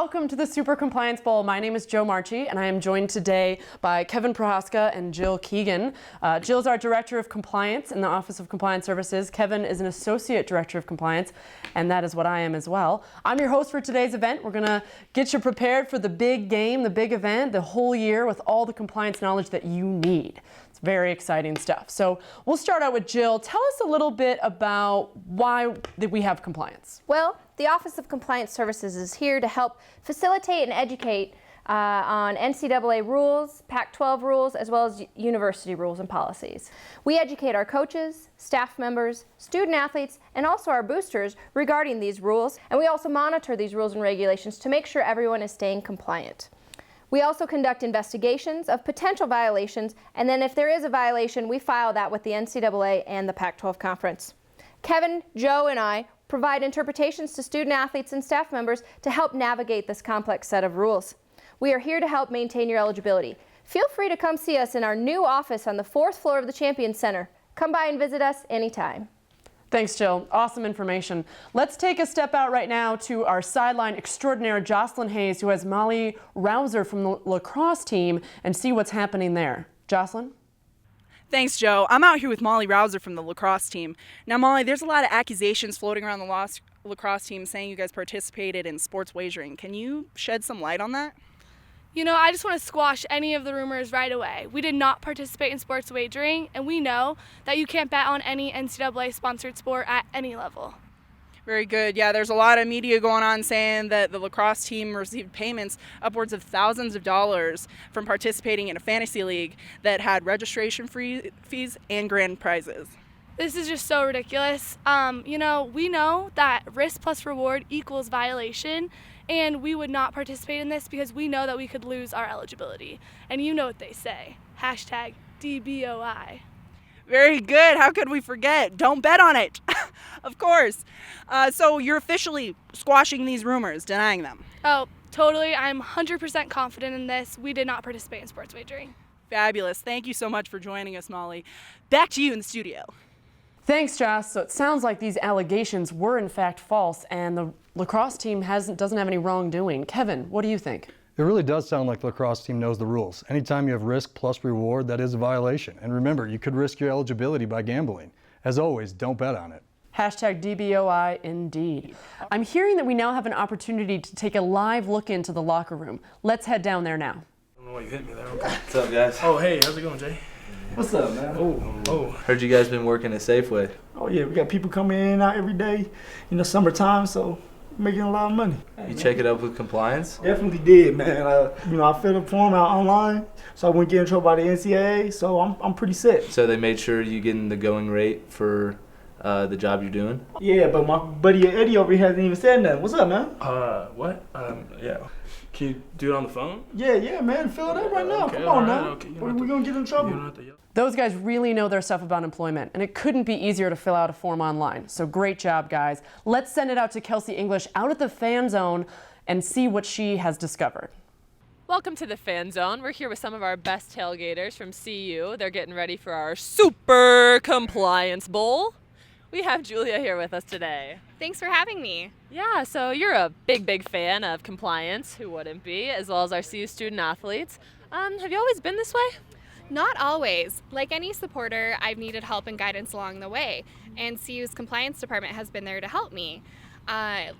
welcome to the Super Compliance Bowl. My name is Joe Marchi, and I am joined today by Kevin Prohaska and Jill Keegan. Jill's our Director of Compliance in the Office of Compliance Services. Kevin is an Associate Director of Compliance, and that is what I am as well. I'm your host for today's event. We're going to get you prepared for the big game, the big event, the whole year with all the compliance knowledge that you need. It's very exciting stuff. So we'll start out with Jill. Tell us a little bit about why we have compliance. Well, the Office of Compliance Services is here to help facilitate and educate on NCAA rules, Pac-12 rules, as well as university rules and policies. We educate our coaches, staff members, student athletes, and also our boosters regarding these rules, and we also monitor these rules and regulations to make sure everyone is staying compliant. We also conduct investigations of potential violations, and then if there is a violation, we file that with the NCAA and the Pac-12 Conference. Kevin, Joe, and I provide interpretations to student athletes and staff members to help navigate this complex set of rules. We are here to help maintain your eligibility. Feel free to come see us in our new office on the 4th floor of the Champions Center. Come by and visit us anytime. Thanks, Jill. Awesome information. Let's take a step out right now to our sideline extraordinaire, Jocelyn Hayes, who has Molly Rouser from the lacrosse team, and see what's happening there. Jocelyn? Thanks, Joe. I'm out here with Molly Rouser from the lacrosse team. Now, Molly, there's a lot of accusations floating around the lacrosse team saying you guys participated in sports wagering. Can you shed some light on that? You know, I just want to squash any of the rumors right away. We did not participate in sports wagering, and we know that you can't bet on any NCAA-sponsored sport at any level. Very good. Yeah, there's a lot of media going on saying that the lacrosse team received payments upwards of thousands of dollars from participating in a fantasy league that had registration fees and grand prizes. This is just so ridiculous. You know, we know that risk plus reward equals violation, and we would not participate in this because we know that we could lose our eligibility. And you know what they say, hashtag DBOI. Very good. How could we forget? Don't bet on it. Of course. So you're officially squashing these rumors, denying them. Oh, totally. I'm 100% confident in this. We did not participate in sports wagering. Fabulous. Thank you so much for joining us, Molly. Back to you in the studio. Thanks, Joss. So it sounds like these allegations were in fact false, and the lacrosse team doesn't have any wrongdoing. Kevin, what do you think? It really does sound like the lacrosse team knows the rules. Anytime you have risk plus reward, that is a violation. And remember, you could risk your eligibility by gambling. As always, don't bet on it. Hashtag DBOI indeed. I'm hearing that we now have an opportunity to take a live look into the locker room. Let's head down there now. I don't know why you hit me there. Okay. What's up, guys? Oh, hey, how's it going, Jay? What's up, man? Oh. Heard you guys been working at Safeway. Oh yeah, we got people coming in and out every day. You know, summertime, so making a lot of money. You check it up with compliance? Definitely did, man. You know, I filled a form out online, so I wouldn't get in trouble by the NCAA. So I'm pretty set. So they made sure you getting the going rate for the job you're doing? Yeah, but my buddy Eddie over here hasn't even said nothing. What's up, man? What? Yeah. Can you do it on the phone? Yeah, man. Fill it up right now. Okay, Come on, right, now. okay. We're gonna get in trouble. You don't have to yell. Those guys really know their stuff about employment, and it couldn't be easier to fill out a form online. So great job, guys. Let's send it out to Kelsey English out at the fan zone and see what she has discovered. Welcome to the Fan Zone. We're here with some of our best tailgaters from CU. They're getting ready for our Super Compliance Bowl. We have Julia here with us today. Thanks for having me. Yeah, so you're a big fan of compliance, who wouldn't be, as well as our CU student athletes. Have you always been this way? Not always. Like any supporter, I've needed help and guidance along the way, and CU's compliance department has been there to help me. I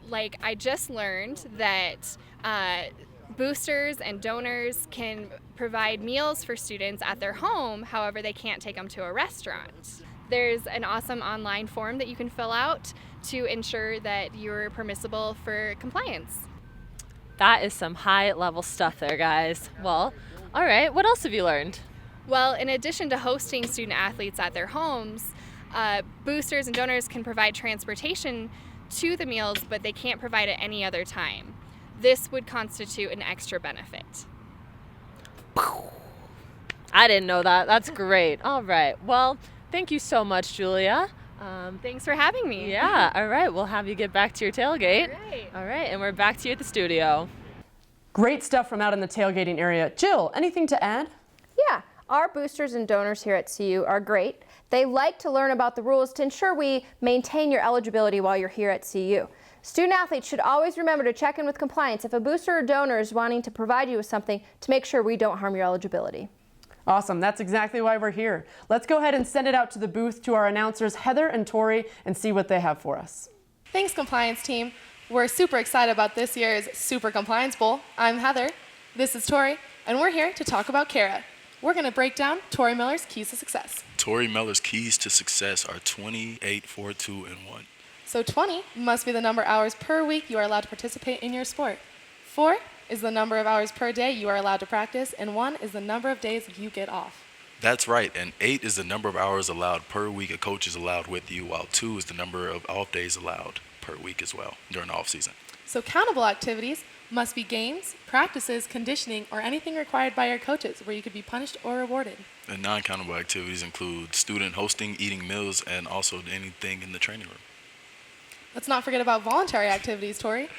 just learned that boosters and donors can provide meals for students at their home, however they can't take them to a restaurant. There's an awesome online form that you can fill out to ensure that you're permissible for compliance. That is some high-level stuff there, guys. Well, all right, what else have you learned? Well, in addition to hosting student athletes at their homes, boosters and donors can provide transportation to the meals, but they can't provide it any other time. This would constitute an extra benefit. I didn't know that. That's great. All right. Well, thank you so much, Julia. Thanks for having me. Yeah. All right. We'll have you get back to your tailgate. All right. And we're back to you at the studio. Great stuff from out in the tailgating area. Jill, anything to add? Yeah, Our boosters and donors here at CU are great. They like to learn about the rules to ensure we maintain your eligibility while you're here at CU. Student athletes should always remember to check in with compliance if a booster or donor is wanting to provide you with something to make sure we don't harm your eligibility. Awesome. That's exactly why we're here. Let's go ahead and send it out to the booth to our announcers, Heather and Tori, and see what they have for us. Thanks, compliance team. We're super excited about this year's Super Compliance Bowl. I'm Heather. This is Tori, and we're here to talk about CARA. We're going to break down Tori Miller's keys to success. Tori Miller's keys to success are 20, 8, 4, 2, and 1. So 20 must be the number of hours per week you are allowed to participate in your sport. 4 is the number of hours per day you are allowed to practice, and 1 is the number of days you get off. That's right, and 8 is the number of hours allowed per week a coach is allowed with you, while 2 is the number of off days allowed per week as well during the off season. So countable activities must be games, practices, conditioning, or anything required by your coaches where you could be punished or rewarded. And non-countable activities include student hosting, eating meals, and also anything in the training room. Let's not forget about voluntary activities, Tori.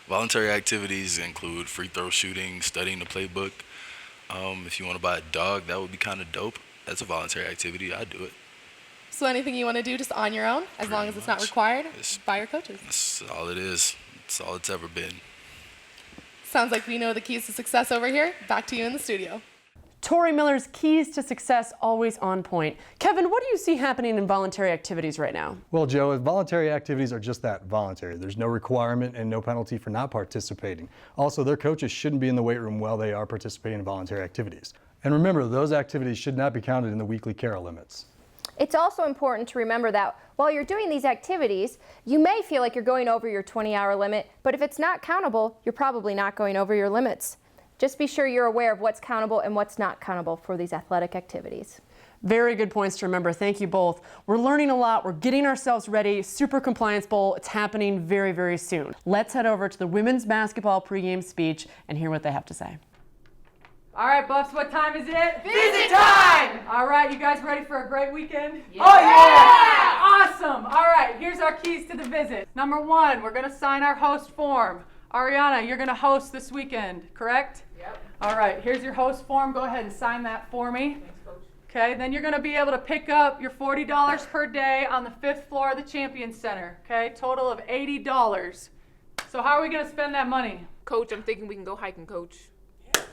Voluntary activities include free throw shooting, studying the playbook. If you want to buy a dog, that would be kind of dope. That's a voluntary activity. I'd do it. So anything you want to do just on your own, as long as it's not required by your coaches. That's all it is. That's all it's ever been. Sounds like we know the keys to success over here. Back to you in the studio. Tori Miller's keys to success, always on point. Kevin, what do you see happening in voluntary activities right now? Well, Joe, voluntary activities are just that, voluntary. There's no requirement and no penalty for not participating. Also, their coaches shouldn't be in the weight room while they are participating in voluntary activities. And remember, those activities should not be counted in the weekly CARA limits. It's also important to remember that while you're doing these activities, you may feel like you're going over your 20-hour limit, but if it's not countable, you're probably not going over your limits. Just be sure you're aware of what's countable and what's not countable for these athletic activities. Very good points to remember. Thank you both. We're learning a lot. We're getting ourselves ready. Super Compliance Bowl, it's happening very, very soon. Let's head over to the women's basketball pregame speech and hear what they have to say. All right, Buffs, what time is it? Visit time! All right, you guys ready for a great weekend? Yeah. Oh, yeah! Awesome! All right, here's our keys to the visit. Number 1, we're going to sign our host form. Ariana, you're going to host this weekend, correct? Yep. All right, here's your host form. Go ahead and sign that for me. Thanks, Coach. Okay, then you're going to be able to pick up your $40 per day on the 5th floor of the Champion Center. Okay, total of $80. So how are we going to spend that money? Coach, I'm thinking we can go hiking, Coach.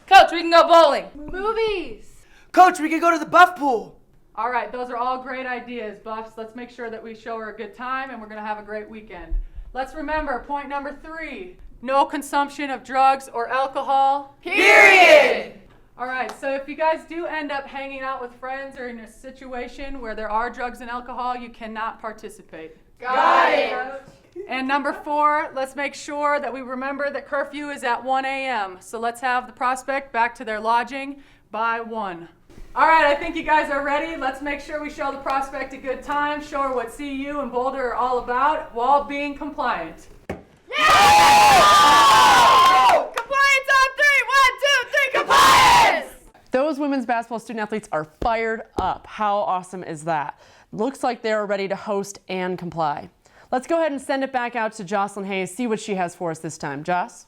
Coach, we can go bowling. Movies. Coach, we can go to the Buff Pool. All right, those are all great ideas, Buffs. Let's make sure that we show her a good time and we're going to have a great weekend. Let's remember point number 3, no consumption of drugs or alcohol. Period. All right, so if you guys do end up hanging out with friends or in a situation where there are drugs and alcohol, you cannot participate. Got it. And number 4, let's make sure that we remember that curfew is at 1 a.m. So let's have the prospect back to their lodging by 1. All right, I think you guys are ready. Let's make sure we show the prospect a good time, show her what CU and Boulder are all about while being compliant. Yeah! Compliance on 3, 1, 2, 3, compliance! Those women's basketball student athletes are fired up. How awesome is that? Looks like they're ready to host and comply. Let's go ahead and send it back out to Jocelyn Hayes, see what she has for us this time. Joss?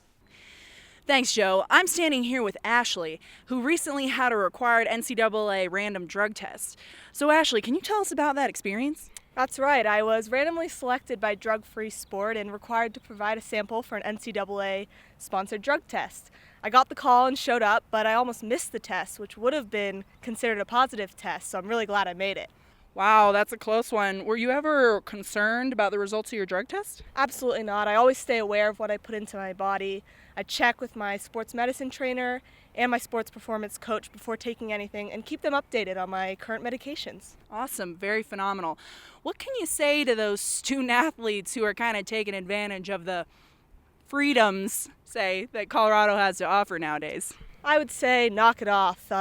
Thanks, Joe. I'm standing here with Ashley, who recently had a required NCAA random drug test. So Ashley, can you tell us about that experience? That's right. I was randomly selected by Drug Free Sport and required to provide a sample for an NCAA-sponsored drug test. I got the call and showed up, but I almost missed the test, which would have been considered a positive test, so I'm really glad I made it. Wow, that's a close one. Were you ever concerned about the results of your drug test? Absolutely not. I always stay aware of what I put into my body. I check with my sports medicine trainer and my sports performance coach before taking anything and keep them updated on my current medications. Awesome, very phenomenal. What can you say to those student athletes who are kind of taking advantage of the freedoms, say, that Colorado has to offer nowadays? I would say knock it off.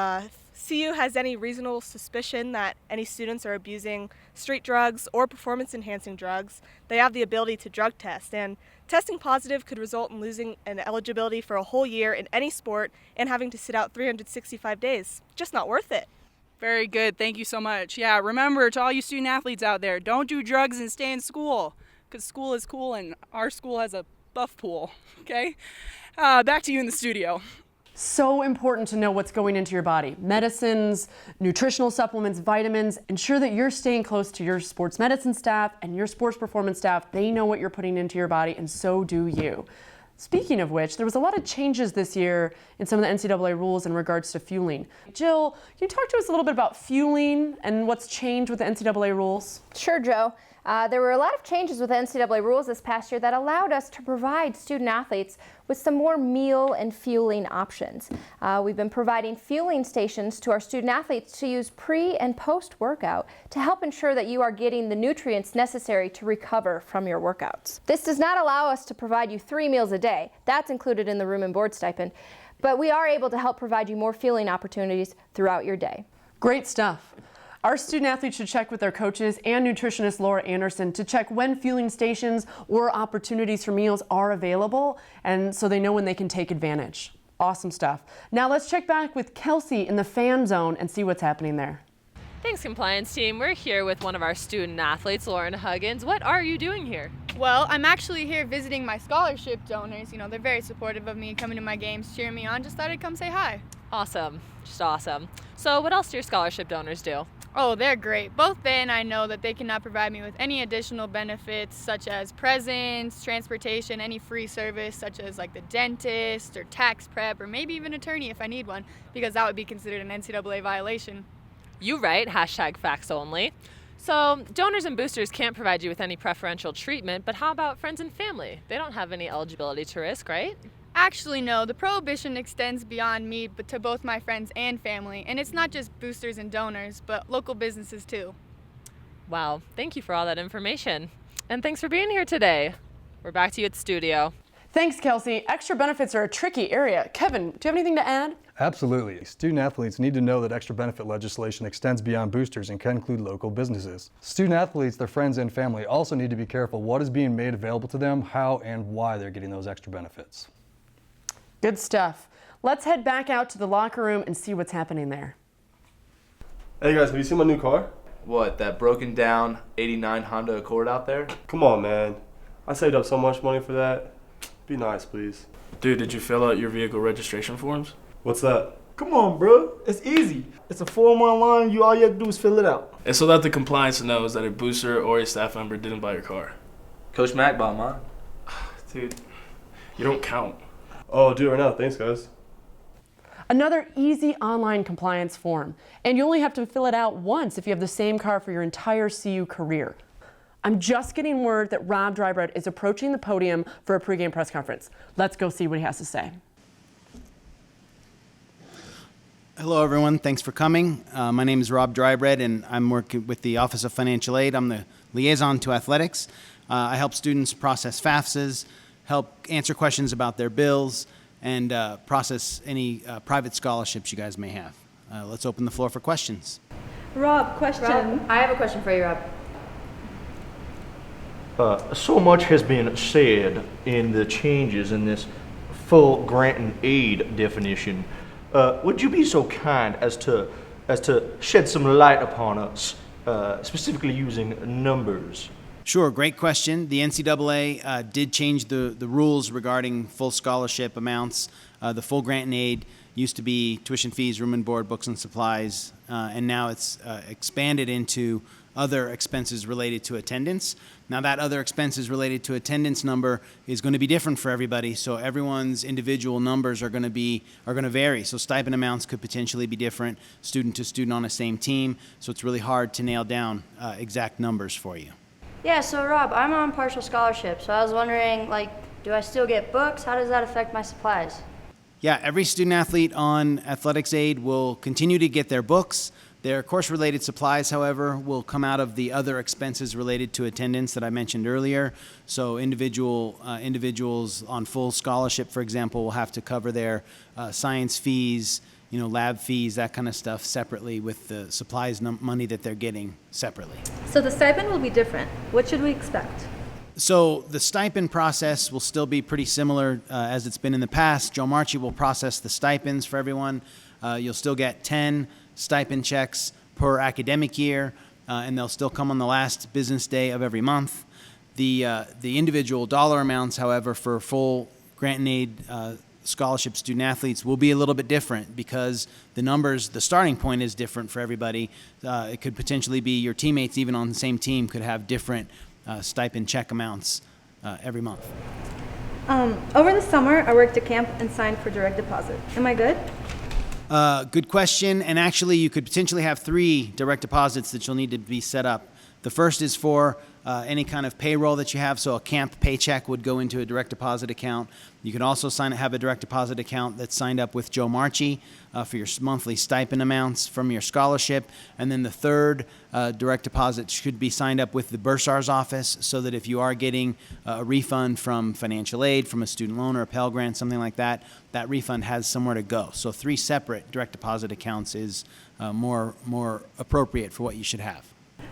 CU has any reasonable suspicion that any students are abusing street drugs or performance-enhancing drugs, they have the ability to drug test, and testing positive could result in losing an eligibility for a whole year in any sport and having to sit out 365 days. Just not worth it. Very good. Thank you so much. Yeah, remember, to all you student athletes out there, don't do drugs and stay in school, because school is cool and our school has a buff pool, okay? Back to you in the studio. So important to know what's going into your body. Medicines, nutritional supplements, vitamins. Ensure that you're staying close to your sports medicine staff and your sports performance staff. They know what you're putting into your body, and so do you. Speaking of which, there was a lot of changes this year in some of the NCAA rules in regards to fueling. Jill, can you talk to us a little bit about fueling and what's changed with the NCAA rules? Sure, Joe. There were a lot of changes with the NCAA rules this past year that allowed us to provide student athletes with some more meal and fueling options. We've been providing fueling stations to our student athletes to use pre and post workout to help ensure that you are getting the nutrients necessary to recover from your workouts. This does not allow us to provide you 3 meals a day. That's included in the room and board stipend, but we are able to help provide you more fueling opportunities throughout your day. Great stuff. Our student athletes should check with their coaches and nutritionist Laura Anderson to check when fueling stations or opportunities for meals are available, and so they know when they can take advantage. Awesome stuff. Now let's check back with Kelsey in the fan zone and see what's happening there. Thanks, compliance team. We're here with one of our student athletes, Lauren Huggins. What are you doing here? Well, I'm actually here visiting my scholarship donors. You know, they're very supportive of me, coming to my games, cheering me on. Just thought I'd come say hi. Awesome. Just awesome. So what else do your scholarship donors do? Oh, they're great. Both they and I know that they cannot provide me with any additional benefits such as presents, transportation, any free service such as like the dentist or tax prep or maybe even attorney if I need one, because that would be considered an NCAA violation. You right, #facts only. So donors and boosters can't provide you with any preferential treatment, but how about friends and family? They don't have any eligibility to risk, right? Actually, no. The prohibition extends beyond me, but to both my friends and family. And it's not just boosters and donors, but local businesses too. Wow, thank you for all that information. And thanks for being here today. We're back to you at the studio. Thanks, Kelsey. Extra benefits are a tricky area. Kevin, do you have anything to add? Absolutely. Student athletes need to know that extra benefit legislation extends beyond boosters and can include local businesses. Student athletes, their friends and family also need to be careful what is being made available to them, how and why they're getting those extra benefits. Good stuff. Let's head back out to the locker room and see what's happening there. Hey guys, have you seen my new car? What, that broken down 89 Honda Accord out there? Come on, man. I saved up so much money for that. Be nice, please. Dude, did you fill out your vehicle registration forms? What's that? Come on, bro. It's easy. It's a form online. All you have to do is fill it out. And so that the compliance knows that a booster or a staff member didn't buy your car. Coach Mack bought mine. Dude, you don't count. Oh, do it right now. Thanks, guys. Another easy online compliance form, and you only have to fill it out once if you have the same car for your entire CU career. I'm just getting word that Rob Drybread is approaching the podium for a pregame press conference. Let's go see what he has to say. Hello, everyone. Thanks for coming. My name is Rob Drybread, and I'm working with the Office of Financial Aid. I'm the liaison to athletics. I help students process FAFSAs, help answer questions about their bills, and process any private scholarships you guys may have. Let's open the floor for questions. Rob, question. Rob, I have a question for you, Rob. So much has been said in the changes in this full grant and aid definition. Would you be so kind as to shed some light upon us, specifically using numbers? Sure, great question. The NCAA did change the rules regarding full scholarship amounts. The full grant and aid used to be tuition fees, room and board, books and supplies, and now it's expanded into other expenses related to attendance. Now that other expenses related to attendance number is going to be different for everybody, so everyone's individual numbers are going to vary. So stipend amounts could potentially be different student to student on the same team, so it's really hard to nail down exact numbers for you. Yeah, so Rob, I'm on partial scholarship, so I was wondering, do I still get books? How does that affect my supplies? Yeah, every student athlete on athletics aid will continue to get their books. Their course-related supplies, however, will come out of the other expenses related to attendance that I mentioned earlier. So individuals on full scholarship, for example, will have to cover their science fees, lab fees, that kind of stuff separately with the supplies money that they're getting separately. So the stipend will be different. What should we expect? So the stipend process will still be pretty similar as it's been in the past. Joe Marchi will process the stipends for everyone. You'll still get 10 stipend checks per academic year, and they'll still come on the last business day of every month. The individual dollar amounts, however, for full grant and aid scholarship student athletes will be a little bit different because the numbers, the starting point is different for everybody. It could potentially be your teammates, even on the same team, could have different stipend check amounts every month. Over the summer, I worked at camp and signed for direct deposit. Am I good? Good question. And actually, you could potentially have 3 direct deposits that you'll need to be set up. The first is for any kind of payroll that you have, so a camp paycheck would go into a direct deposit account. You can also have a direct deposit account that's signed up with Joe Marchi for your monthly stipend amounts from your scholarship. And then the third direct deposit should be signed up with the Bursar's office so that if you are getting a refund from financial aid, from a student loan or a Pell Grant, something like that, that refund has somewhere to go. So 3 separate direct deposit accounts is more appropriate for what you should have.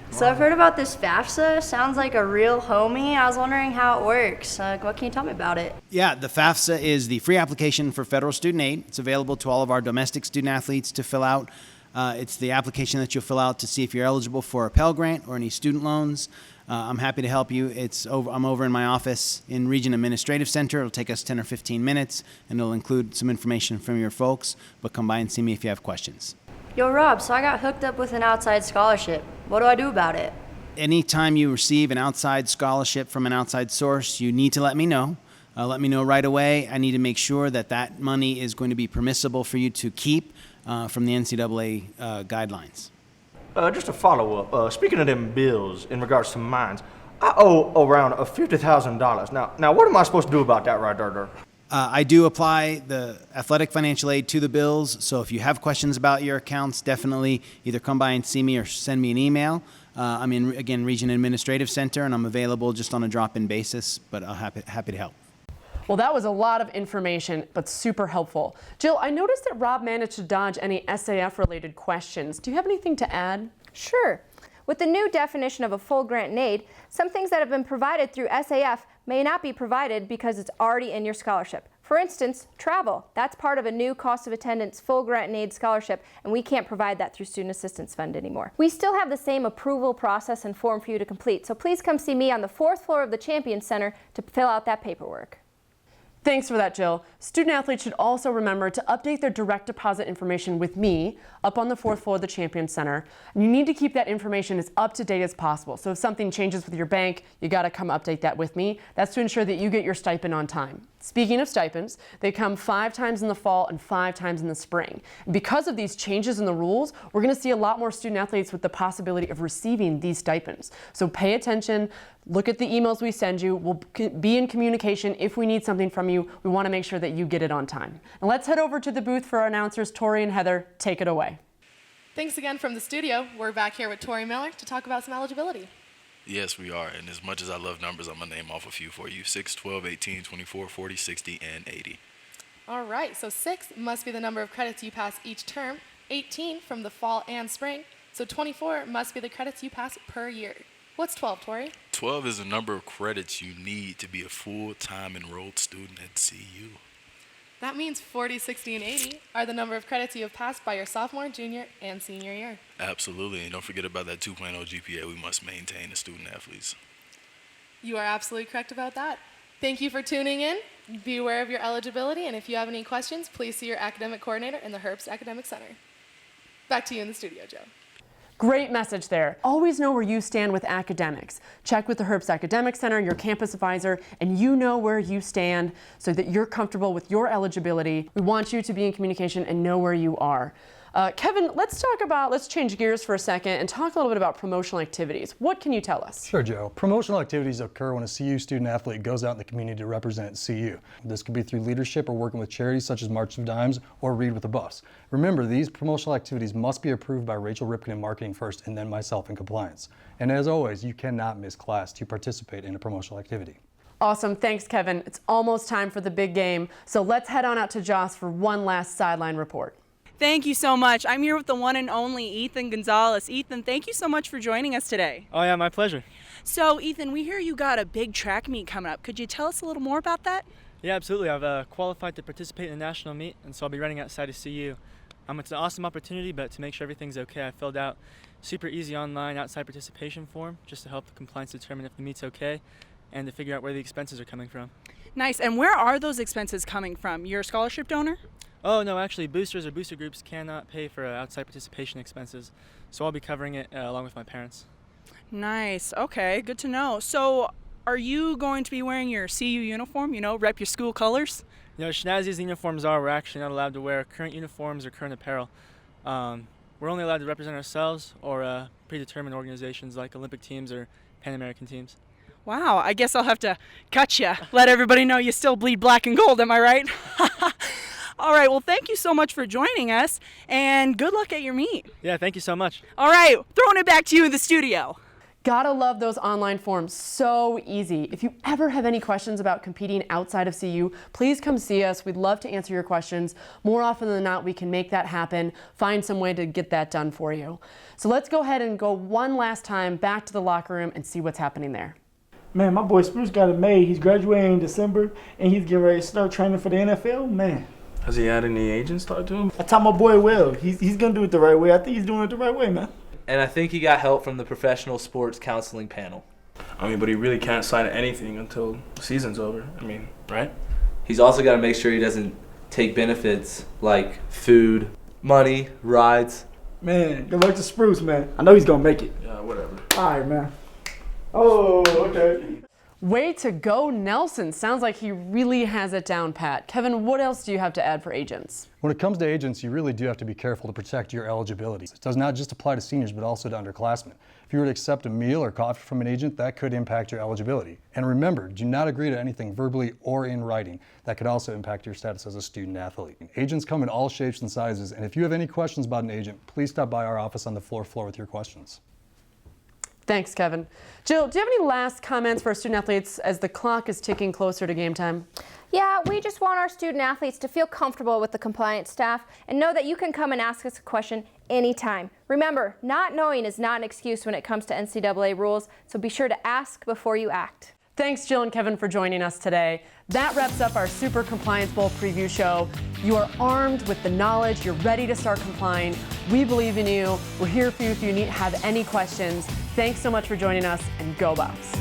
So I've heard about this FAFSA. Sounds like a real homie. I was wondering how it works. What can you tell me about it? Yeah, the FAFSA is the free application for federal student aid. It's available to all of our domestic student athletes to fill out. It's the application that you'll fill out to see if you're eligible for a Pell Grant or any student loans. I'm happy to help you. I'm over in my office in Region Administrative Center. It'll take us 10 or 15 minutes, and it'll include some information from your folks, but come by and see me if you have questions. Yo, Rob, so I got hooked up with an outside scholarship. What do I do about it? Anytime you receive an outside scholarship from an outside source, you need to let me know. Let me know right away. I need to make sure that that money is going to be permissible for you to keep from the NCAA guidelines. Just a follow-up. Speaking of them bills in regards to mines, I owe around $50,000. Now, what am I supposed to do about that right there? I do apply the athletic financial aid to the bills, so if you have questions about your accounts, definitely either come by and see me or send me an email. I'm in, again, Region Administrative Center, and I'm available just on a drop-in basis, but I'm happy to help. Well, that was a lot of information, but super helpful. Jill, I noticed that Rob managed to dodge any SAF-related questions. Do you have anything to add? Sure. With the new definition of a full grant and aid, some things that have been provided through SAF may not be provided because it's already in your scholarship. For instance, travel. That's part of a new cost of attendance full grant and aid scholarship, and we can't provide that through Student Assistance Fund anymore. We still have the same approval process and form for you to complete, so please come see me on the 4th floor of the Champion Center to fill out that paperwork. Thanks for that, Jill. Student athletes should also remember to update their direct deposit information with me up on the 4th floor of the Champion Center. And you need to keep that information as up to date as possible. So if something changes with your bank, you got to come update that with me. That's to ensure that you get your stipend on time. Speaking of stipends, they come 5 times in the fall and 5 times in the spring. And because of these changes in the rules, we're going to see a lot more student athletes with the possibility of receiving these stipends. So pay attention, look at the emails we send you. We'll be in communication. If we need something from you, we want to make sure that you get it on time. And let's head over to the booth for our announcers, Tori and Heather. Take it away. Thanks again from the studio. We're back here with Tori Miller to talk about some eligibility. Yes, we are. And as much as I love numbers, I'm going to name off a few for you. 6, 12, 18, 24, 40, 60, and 80. All right, so 6 must be the number of credits you pass each term, 18 from the fall and spring, so 24 must be the credits you pass per year. What's 12, Tori? 12 is the number of credits you need to be a full-time enrolled student at CU. That means 40, 60, and 80 are the number of credits you have passed by your sophomore, junior, and senior year. Absolutely, and don't forget about that 2.0 GPA we must maintain as student athletes. You are absolutely correct about that. Thank you for tuning in. Be aware of your eligibility, and if you have any questions, please see your academic coordinator in the Herbst Academic Center. Back to you in the studio, Joe. Great message there. Always know where you stand with academics. Check with the Herbst Academic Center, your campus advisor, and you know where you stand so that you're comfortable with your eligibility. We want you to be in communication and know where you are. Kevin, let's change gears for a second and talk a little bit about promotional activities. What can you tell us? Sure, Joe. Promotional activities occur when a CU student athlete goes out in the community to represent CU. This could be through leadership or working with charities such as March of Dimes or Read with the Buffs. Remember, these promotional activities must be approved by Rachel Ripken in marketing first and then myself in compliance. And as always, you cannot miss class to participate in a promotional activity. Awesome. Thanks, Kevin. It's almost time for the big game. So let's head on out to Joss for one last sideline report. Thank you so much. I'm here with the one and only Ethan Gonzalez. Ethan, thank you so much for joining us today. Oh yeah, my pleasure. So Ethan, we hear you got a big track meet coming up. Could you tell us a little more about that? Yeah, absolutely. I've qualified to participate in the national meet, and so I'll be running outside of CU. It's an awesome opportunity, but to make sure everything's okay, I filled out super easy online outside participation form just to help the compliance determine if the meet's okay and to figure out where the expenses are coming from. Nice. And where are those expenses coming from? Your scholarship donor? Oh, no, actually, boosters or booster groups cannot pay for outside participation expenses, so I'll be covering it along with my parents. Nice. Okay, good to know. So, are you going to be wearing your CU uniform, rep your school colors? Snazzy as the uniforms are, we're actually not allowed to wear current uniforms or current apparel. We're only allowed to represent ourselves or predetermined organizations like Olympic teams or Pan American teams. Wow, I guess I'll have to cut you. Let everybody know you still bleed black and gold, am I right? All right, well, thank you so much for joining us, and good luck at your meet. Yeah, thank you so much. All right, throwing it back to you in the studio. Gotta love those online forms, so easy. If you ever have any questions about competing outside of CU, please come see us. We'd love to answer your questions. More often than not, we can make that happen, find some way to get that done for you. So let's go ahead and go one last time back to the locker room and see what's happening there. Man, my boy Spruce got it made. He's graduating in December, and he's getting ready to start training for the NFL. Man. Has he had any agents talk to him? I taught my boy Will. He's going to do it the right way. I think he's doing it the right way, man. And I think he got help from the professional sports counseling panel. But he really can't sign anything until the season's over. Right? He's also got to make sure he doesn't take benefits like food, money, rides. Man, good luck to Spruce, man. I know he's going to make it. Yeah, whatever. All right, man. Oh, okay. Way to go, Nelson. Sounds like he really has it down pat. Kevin, what else do you have to add for agents? When it comes to agents, you really do have to be careful to protect your eligibility. It does not just apply to seniors, but also to underclassmen. If you were to accept a meal or coffee from an agent, that could impact your eligibility. And remember, do not agree to anything verbally or in writing. That could also impact your status as a student athlete. Agents come in all shapes and sizes, and if you have any questions about an agent, please stop by our office on the floor with your questions. Thanks, Kevin. Jill, do you have any last comments for our student athletes as the clock is ticking closer to game time? Yeah, we just want our student athletes to feel comfortable with the compliance staff and know that you can come and ask us a question anytime. Remember, not knowing is not an excuse when it comes to NCAA rules, so be sure to ask before you act. Thanks, Jill and Kevin, for joining us today. That wraps up our Super Compliance Bowl preview show. You are armed with the knowledge. You're ready to start complying. We believe in you. We're here for you if you have any questions. Thanks so much for joining us, and go Buffs.